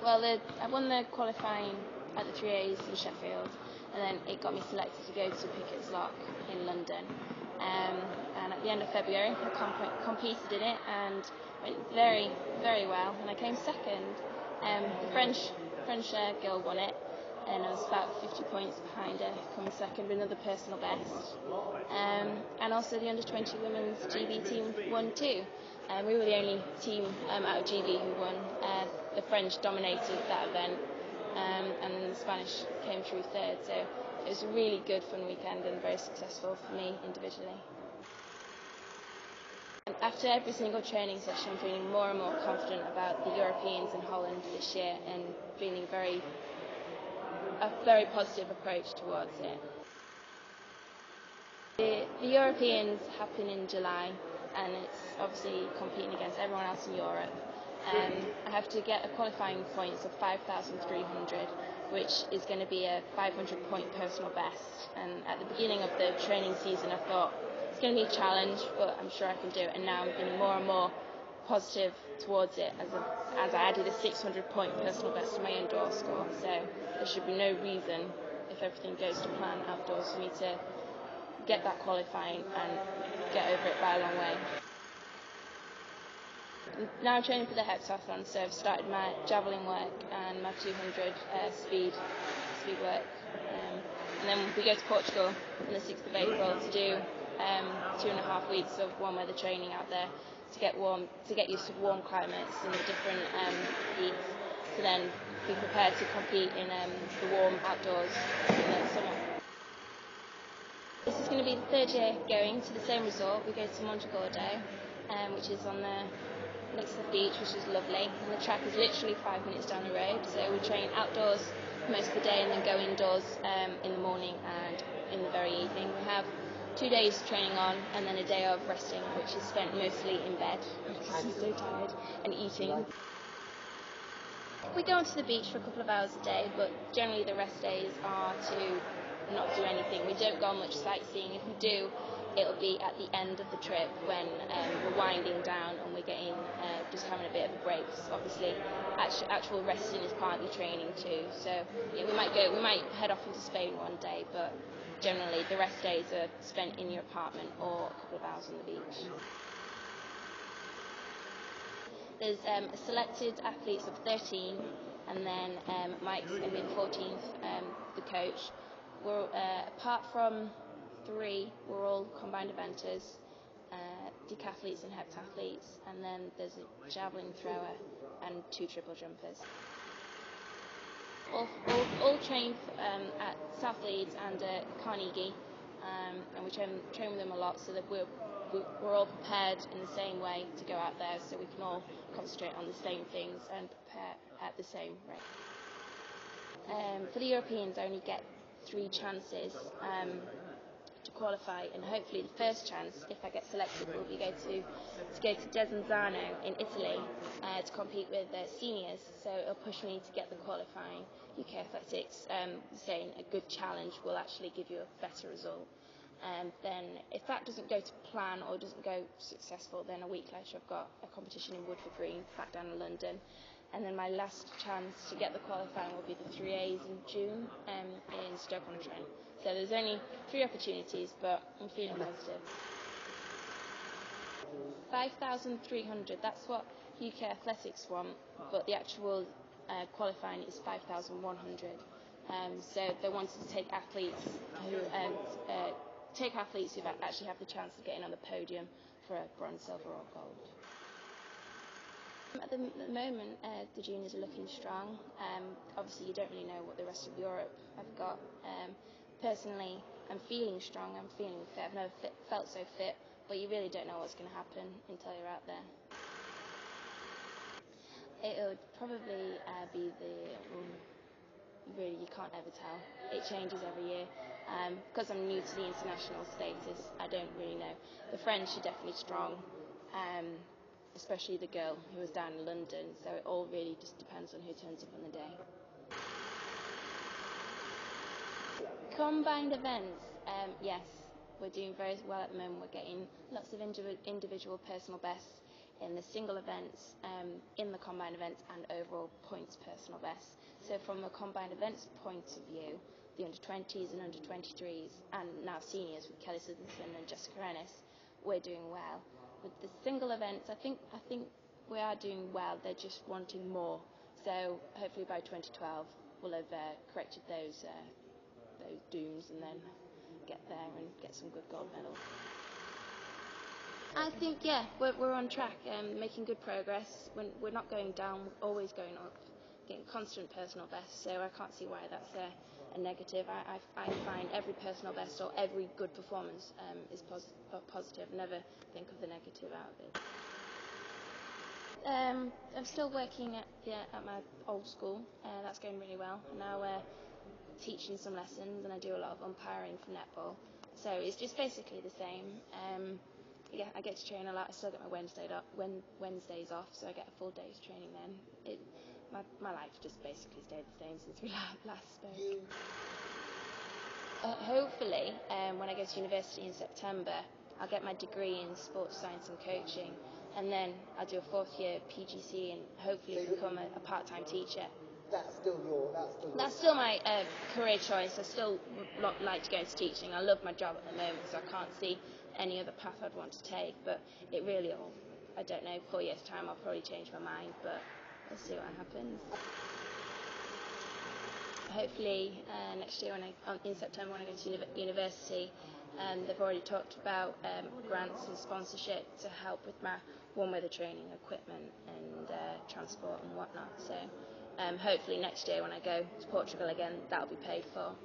Well, I won the qualifying at the 3As in Sheffield, and then it got me selected to go to Pickett's Lock in London. And at the end of February, I competed in it and went very, very well, and I came second. The French girl won it, and I was about 50 points behind her, coming second with another personal best. And also the under-20 women's GB team won too. We were the only team out of GB who won. The French dominated that event, and then the Spanish came through third. So it was a really good, fun weekend and very successful for me individually. After every single training session, I'm feeling more and more confident about the Europeans in Holland this year and feeling a very positive approach towards it. The Europeans happen in July, and it's obviously competing against everyone else in Europe. I have to get a qualifying points of 5,300, which is going to be a 500-point personal best. And at the beginning of the training season, I thought it's going to be a challenge, but I'm sure I can do it. And now I'm feeling more and more positive towards it as I added a 600-point personal best to my indoor score. So there should be no reason, if everything goes to plan outdoors, for me to get that qualifying and get over it by a long way. Now I'm training for the heptathlon, so I've started my javelin work and my 200 speed work. And then we go to Portugal on the 6th of April to do 2.5 weeks of warm weather training out there to get used to warm climates and the different heats, to then be prepared to compete in the warm outdoors in the summer. This is going to be the third year going to the same resort. We go to Montegordo, which is on the next to the beach, which is lovely, and the track is literally 5 minutes down the road. So we train outdoors most of the day and then go indoors in the morning and in the very evening. We have 2 days training on and then a day of resting, which is spent mostly in bed because I'm so tired, and eating. We go onto the beach for a couple of hours a day, but generally the rest days are to not do anything. We don't go on much sightseeing. If we do, it'll be at the end of the trip when we're winding down and we're getting just having a bit of a break. So obviously, actual resting is part of the training too. So yeah, we might head off into Spain one day, but generally the rest days are spent in your apartment or a couple of hours on the beach. There's selected athletes of 13, and then Mike's going to be the 14th, the coach. We're apart from 3, we're all combined eventers, decathletes and heptathletes, and then there's a javelin thrower and 2 triple jumpers. All train at South Leeds and Carnegie, and we train with them a lot, so that we're all prepared in the same way to go out there, so we can all concentrate on the same things and prepare at the same rate. For the Europeans, I only get 3 chances to qualify, and hopefully the first chance, if I get selected, will be to go to Desenzano in Italy to compete with seniors. So it'll push me to get the qualifying. UK Athletics saying a good challenge will actually give you a better result. Then if that doesn't go to plan or doesn't go successful, then a week later I've got a competition in Woodford Green back down in London. And then my last chance to get the qualifying will be the 3As in June in Stoke-on-Trent. So there's only 3 opportunities, but I'm feeling positive. 5,300, that's what UK Athletics want, but the actual qualifying is 5,100. So they wanted to take athletes who actually have the chance of getting on the podium for a bronze, silver or gold. At the moment, the juniors are looking strong. Obviously, you don't really know what the rest of Europe have got. Personally, I'm feeling strong, I'm feeling fit. I've never felt so fit, but you really don't know what's going to happen until you're out there. It would probably be really, you can't ever tell. It changes every year. Because I'm new to the international status, I don't really know. The French are definitely strong. Especially the girl who was down in London, so it all really just depends on who turns up on the day. Combined events, yes, we're doing very well at the moment. We're getting lots of individual personal bests in the single events, in the combined events, and overall points personal best. So from a combined events point of view, the under-20s and under-23s, and now seniors with Kelly Siddonson and Jessica Ennis, we're doing well. With the single events, I think we are doing well. They're just wanting more. So hopefully by 2012 we'll have corrected those dooms and then get there and get some good gold medals. I think we're on track, making good progress. We're not going down, we're always going up, getting constant personal best. So I can't see why that's a negative. I find every personal best or every good performance is positive. Never think of the negative out of it. I'm still working at my old school. That's going really well. Now we're teaching some lessons, and I do a lot of umpiring for netball. So it's just basically the same. I get to train a lot. I still get my Wednesdays off, so I get a full day's training then. My life just basically stayed the same since we last spoke. Hopefully, when I go to university in September, I'll get my degree in sports science and coaching, and then I'll do a 4th year PGC and hopefully become a part-time teacher. That's still my career choice. I still like to go into teaching. I love my job at the moment, so I can't see any other path I'd want to take. But it really all, I don't know, 4 years' time I'll probably change my mind, but we'll see what happens. Hopefully next year, in September when I go to university, they've already talked about grants and sponsorship to help with my warm weather training equipment and transport and whatnot. So hopefully next year when I go to Portugal again, that'll be paid for.